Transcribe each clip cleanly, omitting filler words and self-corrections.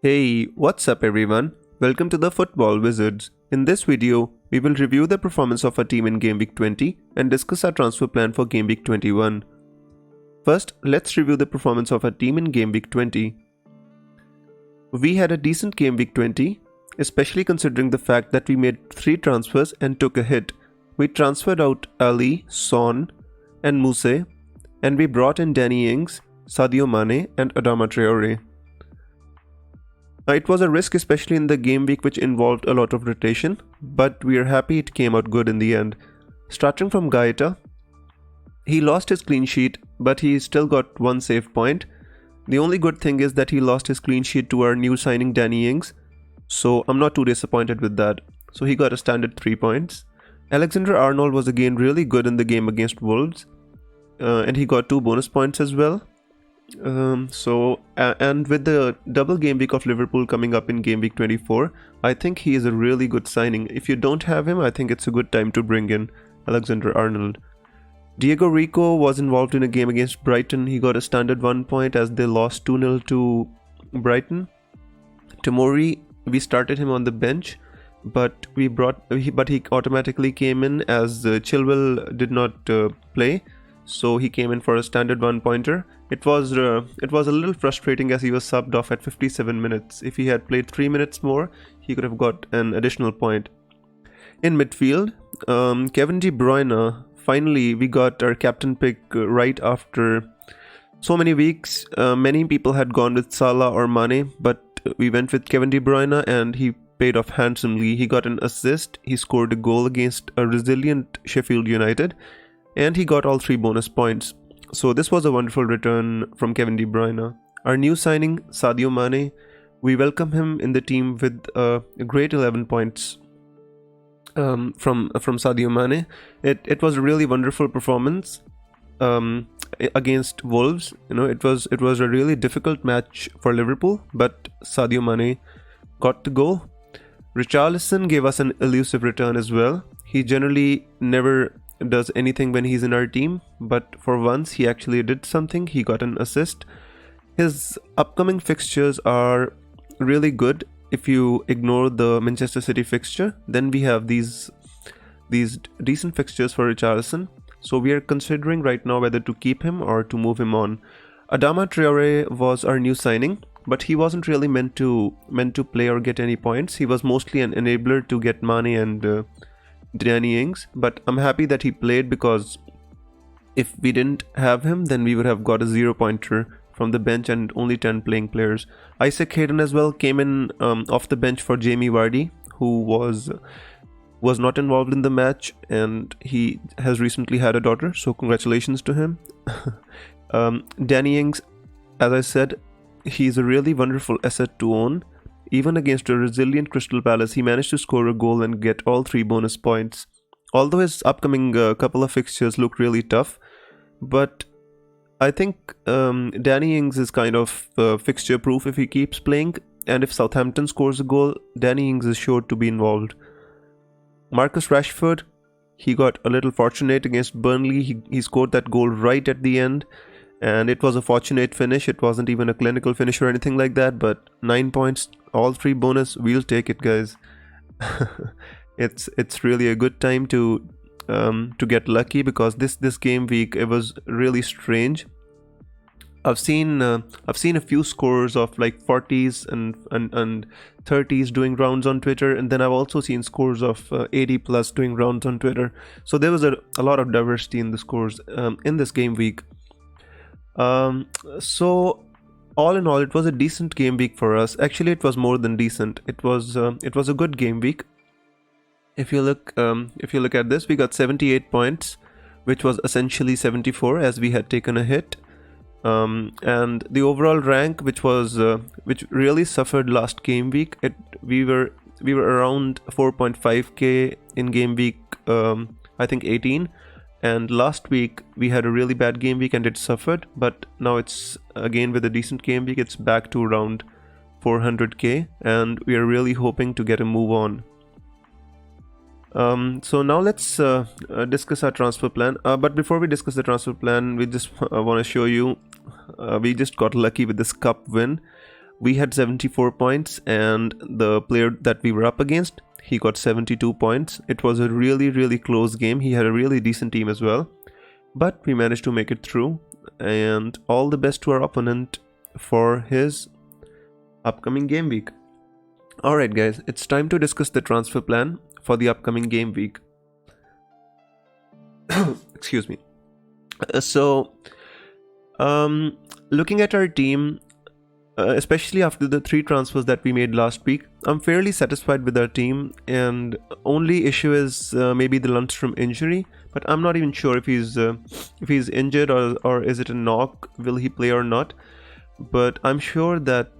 Hey, what's up everyone? Welcome to the Football Wizards. In this video, we will review the performance of our team in Game Week 20 and discuss our transfer plan for Game Week 21. First, let's review the performance of our team in Game Week 20. We had a decent Game Week 20, especially considering the fact that we made 3 transfers and took a hit. We transferred out Ali, Son, and Muse, and we brought in Danny Ings, Sadio Mane, and Adama Traore. It was a risk, especially in the game week, which involved a lot of rotation, but we are happy it came out good in the end. Starting from Gaeta, he lost his clean sheet, but he still got 1 save point. The only good thing is that he lost his clean sheet to our new signing Danny Ings, so I'm not too disappointed with that. So he got a standard 3 points. Alexander Arnold was again really good in the game against Wolves, and he got 2 bonus points as well. And with the double game week of Liverpool coming up in game week 24, I think he is a really good signing. If you don't have him, I think it's a good time to bring in Alexander Arnold. Diego Rico was involved in a game against Brighton. He got a standard 1 point as they lost 2-0 to Brighton. Tomori, we started him on the bench, but he automatically came in as Chilwell did not play. So he came in for a standard 1-pointer. It was a little frustrating as he was subbed off at 57 minutes. If he had played 3 minutes more, he could have got an additional point. In midfield, Kevin De Bruyne, finally we got our captain pick right after so many weeks. Many people had gone with Salah or Mane, but we went with Kevin De Bruyne and he paid off handsomely. He got an assist, he scored a goal against a resilient Sheffield United, and he got all 3 bonus points. So this was a wonderful return from Kevin De Bruyne. Our new signing, Sadio Mane, we welcome him in the team with a great 11 points from Sadio Mane. It was a really wonderful performance against Wolves. It was a really difficult match for Liverpool, but Sadio Mane got the goal. Richarlison gave us an elusive return as well. He generally never does anything when he's in our team, but for once he actually did something. He got an assist. His upcoming fixtures are really good. If you ignore the Manchester City fixture, then we have these decent fixtures for Richarlison. So we are considering right now whether to keep him or to move him on. Adama Traore was our new signing, but he wasn't really meant to play or get any points. He was mostly an enabler to get Mane and Danny Ings, but I'm happy that he played, because if we didn't have him, then we would have got a 0-pointer from the bench and only 10 playing players. Isaac Hayden as well came in off the bench for Jamie Vardy, who was not involved in the match, and he has recently had a daughter, so congratulations to him. Danny Ings, as I said, he's a really wonderful asset to own. Even against a resilient Crystal Palace, he managed to score a goal and get all 3 bonus points. Although his upcoming couple of fixtures look really tough, but I think Danny Ings is kind of fixture proof if he keeps playing, and if Southampton scores a goal, Danny Ings is sure to be involved. Marcus Rashford, he got a little fortunate against Burnley. He scored that goal right at the end, and it was a fortunate finish. It wasn't even a clinical finish or anything like that, but 9 points, all 3 bonus, we'll take it, guys. It's really a good time to get lucky, because this game week it was really strange. I've seen a few scores of like 40s and 30s doing rounds on Twitter, and then I've also seen scores of 80 plus doing rounds on Twitter. So there was a lot of diversity in the scores in this game week. So all in all, it was a decent game week for us. Actually, it was more than decent. It was a good game week. If you look at this, we got 78 points, which was essentially 74 as we had taken a hit. And the overall rank, which really suffered last game week, we were around 4.5k in game week I think 18. And last week we had a really bad game week and it suffered, but now it's again with a decent game week, it's back to around 400k, and we are really hoping to get a move on. So now let's discuss our transfer plan. But before we discuss the transfer plan, we just want to show you we just got lucky with this cup win. We had 74 points, and the player that we were up against, he got 72 points. It was a really close game. He had a really decent team as well, but we managed to make it through. And all the best to our opponent for his upcoming game week. Alright guys, it's time to discuss the transfer plan for the upcoming game week. Excuse me. Looking at our team, especially after the 3 transfers that we made last week, I'm fairly satisfied with our team, and only issue is maybe the Lundstrom injury, but I'm not even sure if he's injured or is it a knock, will he play or not. But I'm sure that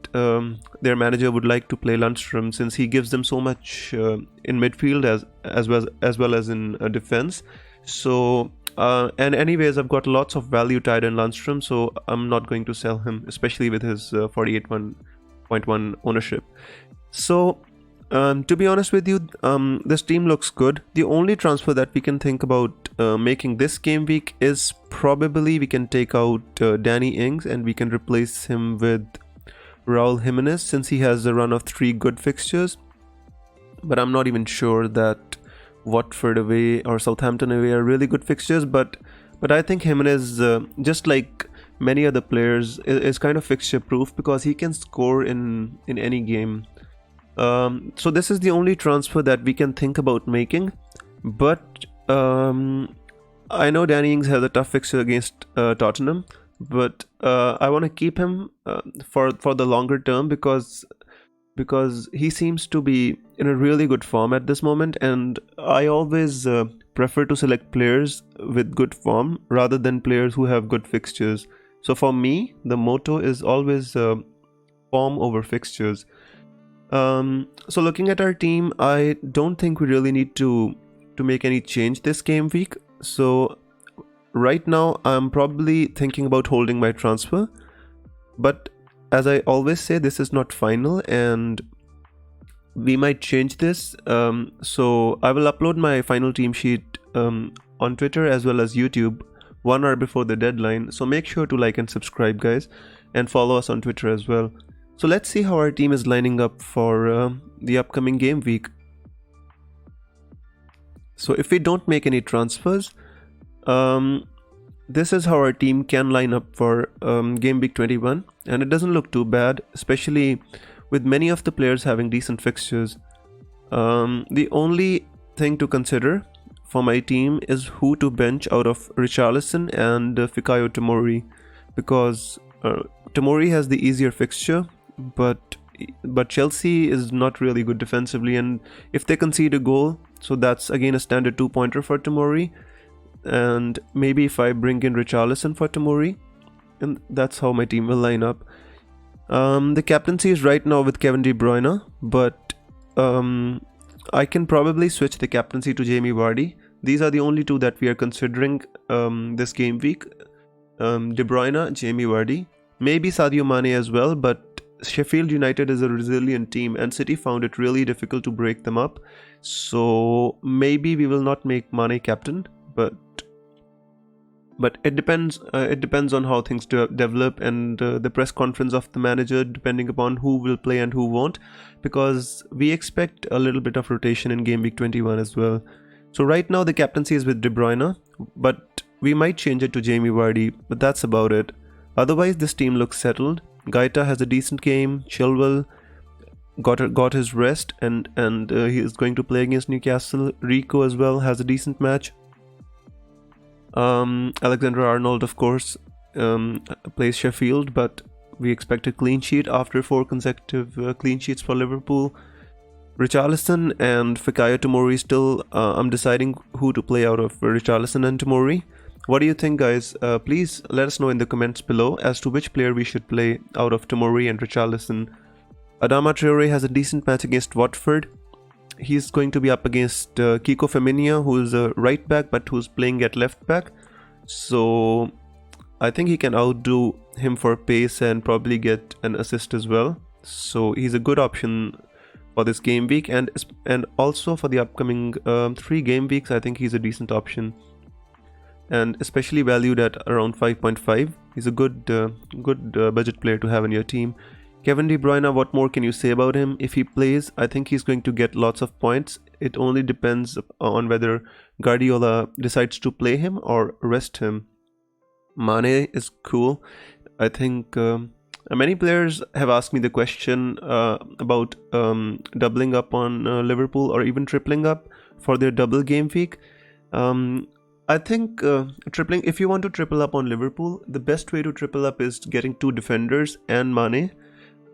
their manager would like to play Lundstrom, since he gives them so much in midfield as well as in defense. So and anyways, I've got lots of value tied in Lundstrom, so I'm not going to sell him, especially with his 48.1 ownership. So to be honest with you, this team looks good. The only transfer that we can think about making this game week is probably we can take out Danny Ings and we can replace him with Raul Jimenez, since he has a run of 3 good fixtures. But I'm not even sure that Watford away or Southampton away are really good fixtures, but I think Jimenez, just like many other players, is kind of fixture proof because he can score in any game. So this is the only transfer that we can think about making, but I know Danny Ings has a tough fixture against Tottenham, but I want to keep him for the longer term because he seems to be in a really good form at this moment, and I always prefer to select players with good form rather than players who have good fixtures. So for me, the motto is always form over fixtures. So looking at our team, I don't think we really need to make any change this game week. So right now I'm probably thinking about holding my transfer, but as I always say, this is not final and we might change this. So I will upload my final team sheet on Twitter as well as YouTube 1 hour before the deadline. So make sure to like and subscribe, guys, and follow us on Twitter as well. So let's see how our team is lining up for the upcoming game week. So if we don't make any transfers, this is how our team can line up for game week 21, and it doesn't look too bad, especially with many of the players having decent fixtures. The only thing to consider for my team is who to bench out of Richarlison and Fikayo Tomori, because Tomori has the easier fixture, but Chelsea is not really good defensively, and if they concede a goal, so that's again a standard 2-pointer for Tomori. And maybe if I bring in Richarlison for Tomori, and that's how my team will line up. The captaincy is right now with Kevin De Bruyne, but I can probably switch the captaincy to Jamie Vardy. These are the only 2 that we are considering this game week. De Bruyne, Jamie Vardy, maybe Sadio Mane as well, but Sheffield United is a resilient team and City found it really difficult to break them up. So maybe we will not make Mane captain, but it depends on how things develop and the press conference of the manager, depending upon who will play and who won't, because we expect a little bit of rotation in game week 21 as well. So right now the captaincy is with De Bruyne, but we might change it to Jamie Vardy, but that's about it. Otherwise this team looks settled. Gaeta has a decent game. Chilwell got his rest and he is going to play against Newcastle. Rico as well has a decent match. Alexander-Arnold, of course, plays Sheffield, but we expect a clean sheet after 4 consecutive clean sheets for Liverpool. Richarlison and Fikayo Tomori still, I'm deciding who to play out of Richarlison and Tomori. What do you think, guys? Please let us know in the comments below as to which player we should play out of Tomori and Richarlison. Adama Traore has a decent match against Watford. He's going to be up against Kiko Femenia, who is a right back but who's playing at left back. So I think he can outdo him for pace and probably get an assist as well. So he's a good option for this game week, and also for the upcoming 3 game weeks. I think he's a decent option, and especially valued at around 5.5. He's a good budget player to have in your team. Kevin De Bruyne, what more can you say about him? If he plays, I think he's going to get lots of points. It only depends on whether Guardiola decides to play him or rest him. Mane is cool. I think many players have asked me the question about doubling up on Liverpool or even tripling up for their double game week. I think tripling, if you want to triple up on Liverpool, the best way to triple up is getting 2 defenders and Mane.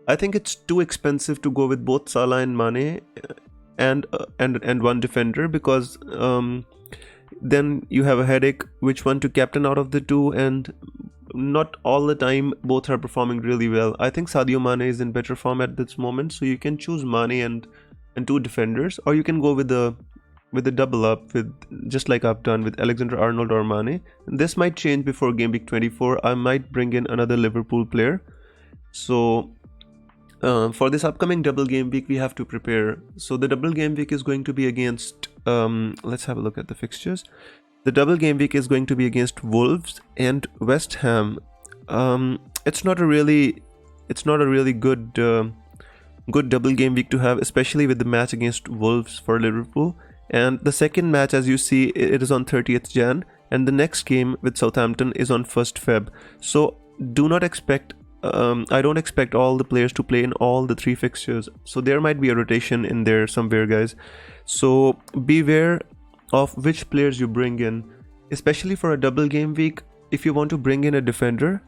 I think it's too expensive to go with both Salah and Mane and 1 defender, because then you have a headache which one to captain out of the 2, and not all the time both are performing really well. I think Sadio Mane is in better form at this moment, so you can choose Mane and 2 defenders, or you can go with the double up, with just like I've done with Alexander-Arnold or Mane. This might change before game week 24. I might bring in another Liverpool player. So for this upcoming double game week, we have to prepare. So the double game week is going to be against let's have a look at the fixtures. The double game week is going to be against Wolves and West Ham. It's not a really good double game week to have, especially with the match against Wolves for Liverpool. And the second match, as you see, it is on 30th Jan, and the next game with Southampton is on 1st Feb. So do not expect I don't expect all the players to play in all the 3 fixtures, so there might be a rotation in there somewhere, guys. So beware of which players you bring in, especially for a double game week. If you want to bring in a defender,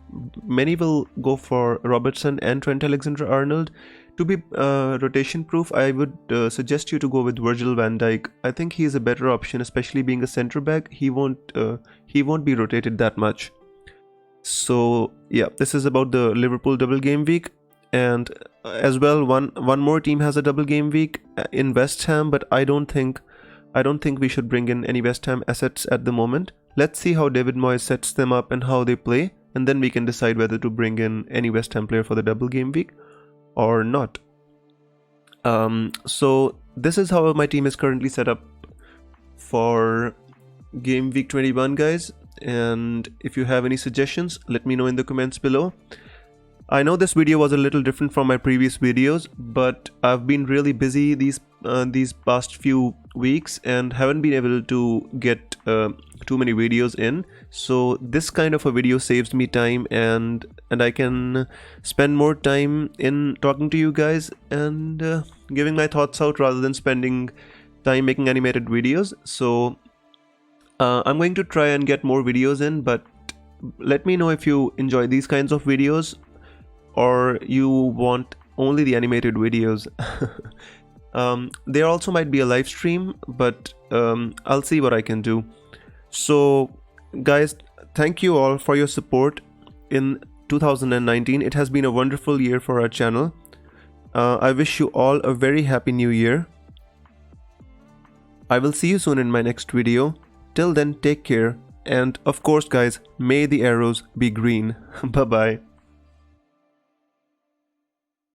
many will go for Robertson and Trent Alexander-Arnold. To be rotation proof, I would suggest you to go with Virgil van Dijk. I think he is a better option, especially being a centre back. He won't be rotated that much. So yeah, this is about the Liverpool double game week. And as well, one more team has a double game week in West Ham, but I don't think we should bring in any West Ham assets at the moment. Let's see how David Moyes sets them up and how they play, and then we can decide whether to bring in any West Ham player for the double game week or not. So this is how my team is currently set up for game week 21, guys. And if you have any suggestions, let me know in the comments below. I know this video was a little different from my previous videos, but I've been really busy these past few weeks and haven't been able to get too many videos in. So this kind of a video saves me time, and I can spend more time in talking to you guys and giving my thoughts out rather than spending time making animated videos. So I'm going to try and get more videos in, but let me know if you enjoy these kinds of videos or you want only the animated videos. There also might be a live stream, but I'll see what I can do. So guys, thank you all for your support in 2019. It has been a wonderful year for our channel. I wish you all a very happy new year. I will see you soon in my next video. Till then, take care, and of course guys, may the arrows be green. Bye bye.